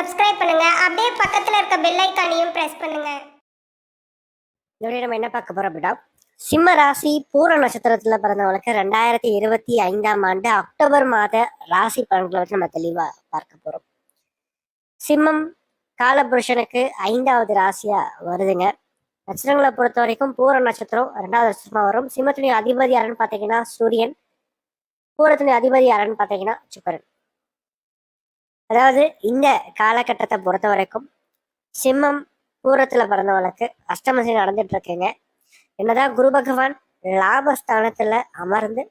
Subscribe பண்ணுங்க. அப்படியே பக்கத்துல இருக்க பெல் ஐகானையும் பிரஸ் பண்ணுங்க. இதோடய நம்ம என்ன பார்க்க போறோம் அப்படின்னா, சிம்ம ராசி பூர நட்சத்திரத்துல பிறந்தவங்களுக்கு 2025ஆம் ஆண்டு அக்டோபர் மாத ராசி பலன்களை வச்சு நம்ம தெளிவா பார்க்க போறோம். சிம்மம் காலபுருஷனுக்கு 5வது ராசியா வருதுங்க. நட்சத்திரங்களை பொறுத்த வரைக்கும் பூர நட்சத்திரம் 2வது நட்சத்திரமா வரும். சிம்மத்தினுடைய அதிபதி யாருன்னு பார்த்தீங்கன்னா சூரியன், பூரத்தினுடைய அதிபதி யாருன்னு பார்த்தீங்கன்னா சுக்கிரன். அதாவது இந்த காலகட்டத்தை பொறுத்த வரைக்கும் சிம்மம் பூரத்துல பிறந்தவங்களுக்கு அஷ்டமசி நடந்துட்டு இருக்குங்க. என்னதான் குரு பகவான் லாபஸ்தானத்துல அமர்ந்து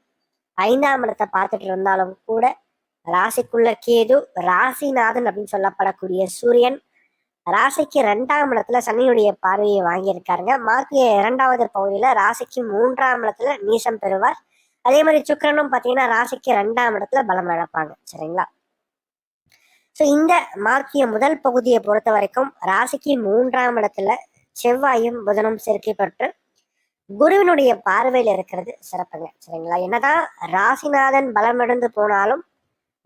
5ஆம் இடத்தை பார்த்துட்டு இருந்தாலும் கூட ராசிக்குள்ள கேது, ராசிநாதன் அப்படின்னு சொல்லப்படக்கூடிய சூரியன் ராசிக்கு 2ஆம் இடத்துல சனியுடைய பார்வையை வாங்கியிருக்காருங்க. மார்க்கிய 2வது பகுதியில ராசிக்கு 3ஆம் இடத்துல நீசம் பெறுவார். அதே மாதிரி சுக்கிரனும் பார்த்தீங்கன்னா ராசிக்கு 2ஆம் இடத்துல பலம் இழப்பாங்க. சரிங்களா? ஸோ இந்த மார்க்கிய முதல் பகுதியை பொறுத்த வரைக்கும் ராசிக்கு 3ஆம் இடத்துல செவ்வாயும் புதனும் சேர்க்கை பெற்று குருவினுடைய பார்வையில் இருக்கிறது சிறப்புங்க. சரிங்களா? என்னதான் ராசிநாதன் பலமிழந்து போனாலும்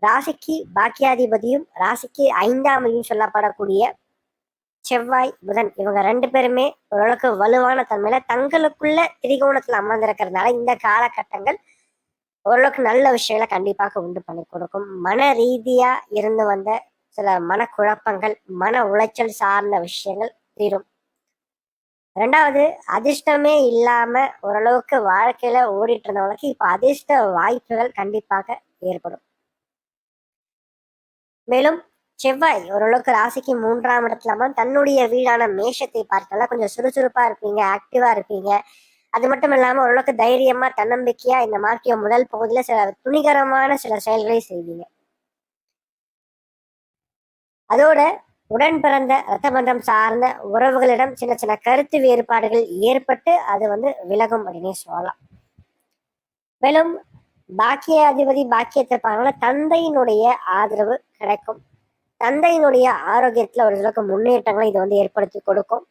ராசிக்கு பாக்கியாதிபதியும் ராசிக்கு 5ஆமையும் சொல்லப்படக்கூடிய செவ்வாய் புதன் இவங்க 2 பேருமே ஓரளவுக்கு வலுவான தன்மையில தங்களுக்குள்ள திரிகோணத்துல அமர்ந்திருக்கிறதுனால இந்த காலகட்டங்கள் ஓரளவுக்கு நல்ல விஷயங்களை கண்டிப்பாக உண்டு பண்ணி கொடுக்கும். மன ரீதியா இருந்து வந்த சில மனக்குழப்பங்கள், மன உளைச்சல் சார்ந்த விஷயங்கள் தீரும். 2வது, அதிர்ஷ்டமே இல்லாம ஓரளவுக்கு வாழ்க்கையில ஓடிட்டு இருந்தவங்களுக்கு இப்ப அதிர்ஷ்ட வாய்ப்புகள் கண்டிப்பாக ஏற்படும். மேலும் செவ்வாய் ஓரளவுக்கு ராசிக்கு 3ஆம் இடத்துல தன்னுடைய வீடான மேஷத்தை பார்த்தால கொஞ்சம் சுறுசுறுப்பா இருப்பீங்க, ஆக்டிவா இருப்பீங்க. அது மட்டும் இல்லாம ஓரளவுக்கு தைரியமா தன்னம்பிக்கையா இந்த மார்க்கிய முதல் பகுதியில சில துணிகரமான சில செயல்களை செய்வீங்க. அதோட உடன் பிறந்த இரத்த பந்தம் சார்ந்த உறவுகளிடம் சின்ன சின்ன கருத்து வேறுபாடுகள் ஏற்பட்டு அது விலகும் அப்படின்னு சொல்லலாம். மேலும் பாக்கியாதிபதி பாக்கியத்தை பார்க்கல தந்தையினுடைய ஆதரவு கிடைக்கும். தந்தையினுடைய ஆரோக்கியத்துல ஒரு சிலருக்கு முன்னேற்றங்களை இது ஏற்படுத்தி கொடுக்கும்.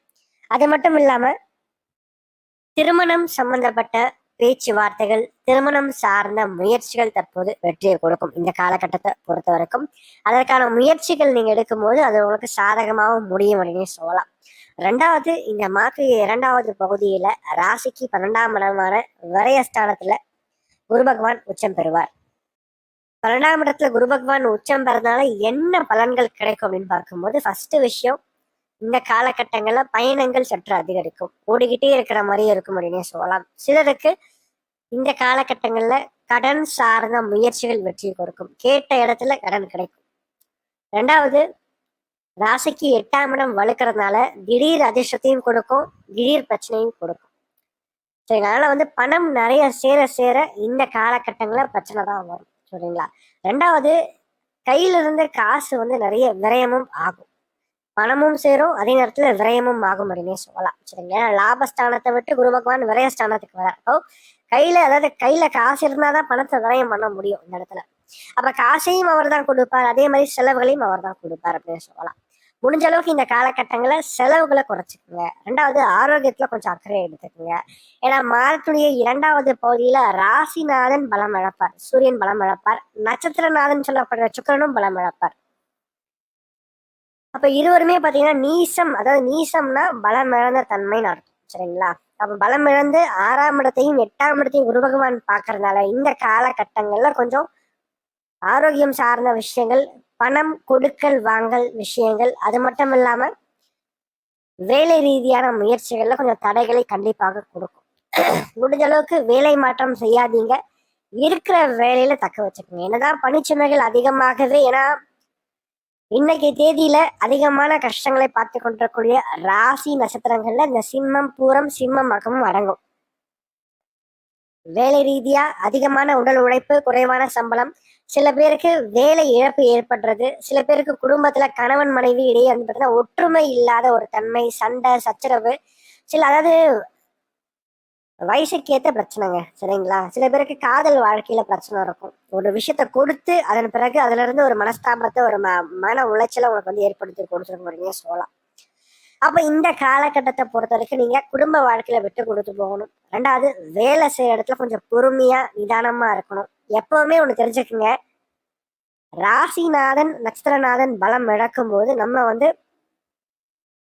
அது மட்டும் இல்லாம திருமணம் சம்பந்தப்பட்ட பேச்சுவார்த்தைகள், திருமணம் சார்ந்த முயற்சிகள் தற்போது வெற்றியை கொடுக்கும். இந்த காலகட்டத்தை பொறுத்த வரைக்கும் அதற்கான முயற்சிகள் நீங்க எடுக்கும்போது அது உங்களுக்கு சாதகமாகவும் முடியும் அப்படின்னு சொல்லலாம். 2வது, இந்த மார்க்கிய 2வது பகுதியில ராசிக்கு 12ஆம் இடமான விரயஸ்தானத்துல குரு பகவான் உச்சம் பெறுவார். 12ஆம் இடத்துல குரு பகவான் உச்சம் பெறதுனால என்ன பலன்கள் கிடைக்கும் அப்படின்னு பார்க்கும்போது, ஃபர்ஸ்ட் விஷயம், இந்த காலகட்டங்கள்ல பயணங்கள் சற்று அதிகரிக்கும். ஓடிக்கிட்டே இருக்கிற மாதிரியே இருக்கும் அப்படின்னே சொல்லலாம். சிலருக்கு இந்த காலகட்டங்கள்ல கடன் சார்ந்த முயற்சிகள் வெற்றி கொடுக்கும். கேட்ட இடத்துல கடன் கிடைக்கும். 2வது, ராசிக்கு 8ஆம் இடம் வலுக்கிறதுனால திடீர் அதிர்ஷ்டத்தையும் கொடுக்கும், திடீர் பிரச்சனையும் கொடுக்கும். சரி, அதனால பணம் நிறைய சேர சேர இந்த காலகட்டங்கள்ல பிரச்சனை தான் வரும். சரிங்களா? 2வது, கையில இருந்து காசு நிறைய விரயமும் ஆகும். பணமும் சேரும், அதே நேரத்துல விரயமும் ஆகும் அப்படின்னே சொல்லலாம். சரிங்க? லாபஸ்தானத்தை விட்டு குரு பகவான் விரயஸ்தானத்துக்கு வர. அப்போ கையில காசு இருந்தாதான் பணத்தை விரயம் பண்ண முடியும் இந்த இடத்துல. அப்ப காசையும் அவர் தான் கொடுப்பார், அதே மாதிரி செலவுகளையும் அவர் தான் கொடுப்பார் அப்படின்னு சொல்லலாம். முடிஞ்ச அளவுக்கு இந்த காலகட்டங்களை செலவுகளை குறைச்சிக்கோங்க. 2வது, ஆரோக்கியத்துல கொஞ்சம் அக்கறை எடுத்துக்கோங்க. ஏன்னா மாதத்துடைய 2வது பகுதியில ராசிநாதன் பலம் இழப்பார், சூரியன் பலம் இழப்பார், நட்சத்திரநாதன் சொல்லப்படுற சுக்கிரனும் பலம் இழப்பார். அப்ப இருவருமே பாத்தீங்கன்னா நீசம், அதாவது நீசம்னா பலம் இழந்த தன்மைன்னு அர்த்தம். சரிங்களா? அப்ப பலம் இழந்து 6ஆம் இடத்தையும் 8ஆம் இடத்தையும் குரு பகவான் பாக்குறதுனால இந்த காலகட்டங்கள்ல கொஞ்சம் ஆரோக்கியம் சார்ந்த விஷயங்கள், பணம் கொடுக்கல் வாங்கல் விஷயங்கள், அது மட்டும் இல்லாம வேலை ரீதியான முயற்சிகள்ல கொஞ்சம் தடைகளை கண்டிப்பாக கொடுக்கும். முடிஞ்ச அளவுக்கு வேலை மாற்றம் செய்யாதீங்க. இருக்கிற வேலையில தக்க வச்சுக்கோங்க. என்னதான் பணிச்சுமைகள் அதிகமாகவே, ஏன்னா இன்னைக்கு தேதியில அதிகமான கஷ்டங்களை பார்த்து கொண்டிருக்கூடிய ராசி நட்சத்திரங்கள்ல இந்த சிம்மம், பூரம், சிம்மம், மகமும் அடங்கும். வேலை ரீதியா அதிகமான உடல் உழைப்பு, குறைவான சம்பளம், சில பேருக்கு வேலை இழப்பு ஏற்படுறது, சில பேருக்கு குடும்பத்துல கணவன் மனைவி இடையே பார்த்தீங்கன்னா ஒற்றுமை இல்லாத ஒரு தன்மை, சண்டை சச்சரவு, அதாவது வயசுக்கு ஏற்ற பிரச்சனைங்க. சரிங்களா? சில பேருக்கு காதல் வாழ்க்கையில பிரச்சனை இருக்கும். ஒரு விஷயத்த கொடுத்து அதன் பிறகு அதுல இருந்து ஒரு மனஸ்தாபத்தை, ஒரு மன உளைச்சலை உங்களுக்கு ஏற்படுத்தி கொடுத்துருக்க சொல்லலாம். அப்ப இந்த காலகட்டத்தை பொறுத்த வரைக்கும் நீங்க குடும்ப வாழ்க்கையில விட்டு கொடுத்து போகணும். 2வது, வேலை செய்யற இடத்துல கொஞ்சம் பொறுமையா நிதானமா இருக்கணும். எப்பவுமே ஒண்ணு தெரிஞ்சுக்குங்க, ராசிநாதன் நட்சத்திரநாதன் பலம் இழக்கும் போது நம்ம வந்து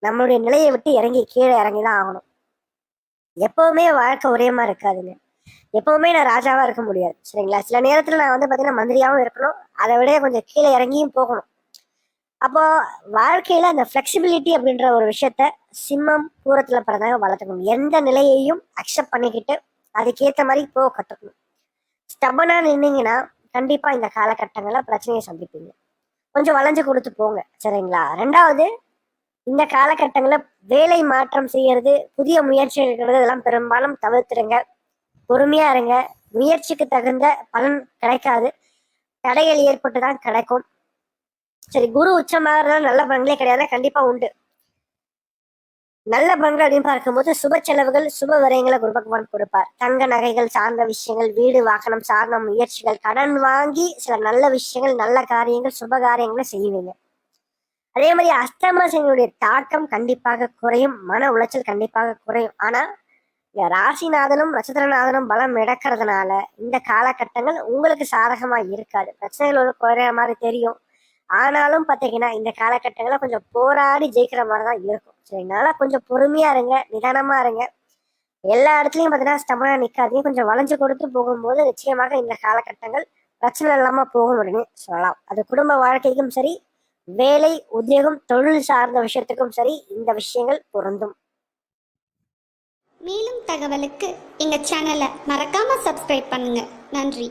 நம்மளுடைய நிலையை விட்டு இறங்கி கீழே இறங்கிதான் ஆகணும். எப்பவுமே வாழ்க்கை ஒரே மாதிரி இருக்காதுங்க. எப்பவுமே நான் ராஜாவா இருக்க முடியாது, சரிங்களா? சில நேரத்துல நான் வந்து பாத்தீங்கன்னா மந்திரியாவும் இருக்கணும், அதை விட கொஞ்சம் கீழே இறங்கியும் போகணும். அப்போ வாழ்க்கையில அந்த ஃபிளெக்சிபிலிட்டி அப்படின்ற ஒரு விஷயத்த சிம்மம் பூரத்துல பிறந்தாங்க வளர்த்துக்கணும். எந்த நிலையையும் அக்செப்ட் பண்ணிக்கிட்டு அதுக்கேற்ற மாதிரி போக கற்றுக்கணும். ஸ்டபனா நின்னீங்கன்னா கண்டிப்பா இந்த காலகட்டங்கள பிரச்சனையை சந்திப்பீங்க. கொஞ்சம் வளைஞ்சு கொடுத்து போங்க, சரிங்களா? ரெண்டாவது, இந்த காலகட்டங்கள வேலை மாற்றம் செய்யறது, புதிய முயற்சி எடுக்கிறது, இதெல்லாம் பெரும்பாலும் தவிர்த்துடுங்க. பொறுமையா இருங்க. முயற்சிக்கு தகுந்த பலன் கிடைக்காது, தடைகள் ஏற்பட்டுதான் கிடைக்கும். சரி, குரு உச்சமாகறதுனால நல்ல பலன்களே கிடையாது, கண்டிப்பா உண்டு. நல்ல பலன்கள் அப்படின்னு பார்க்கும்போது சுப செலவுகள், சுப விரயங்களை குரு பகவான் கொடுப்பார். தங்க நகைகள் சார்ந்த விஷயங்கள், வீடு வாகனம் சார்ந்த முயற்சிகள், கடன் வாங்கி சில நல்ல விஷயங்கள், நல்ல காரியங்கள், சுப காரியங்களை செய்வீங்க. அதே மாதிரி அஷ்டம சனியுடைய தாக்கம் கண்டிப்பாக குறையும், மன உளைச்சல் கண்டிப்பாக குறையும். ஆனா இந்த ராசிநாதனும் நட்சத்திரநாதனும் பலம் இழக்கிறதுனால இந்த காலகட்டங்கள் உங்களுக்கு சாதகமா இருக்காது. பிரச்சனைகள் குறைய மாதிரி தெரியும், ஆனாலும் பாத்தீங்கன்னா இந்த காலகட்டங்களை கொஞ்சம் போராடி ஜெயிக்கிற மாதிரிதான் இருக்கும். சரினால கொஞ்சம் பொறுமையா இருங்க, நிதானமா இருங்க. எல்லா இடத்துலயும் பாத்தீங்கன்னா ஸ்டபனா நிக்காதீங்க. கொஞ்சம் வளைஞ்சு கொடுத்து போகும்போது நிச்சயமாக இந்த காலகட்டங்கள் பிரச்சனை இல்லாம போகும் அப்படின்னு சொல்லலாம். அது குடும்ப வாழ்க்கைக்கும் சரி, வேலை உத்தியோகம் தொழில் சார்ந்த விஷயத்துக்கும் சரி இந்த விஷயங்கள் பொருந்தும். மேலும் தகவலுக்கு எங்கள் சேனலை மறக்காமல் சப்ஸ்கிரைப் பண்ணுங்கள். நன்றி.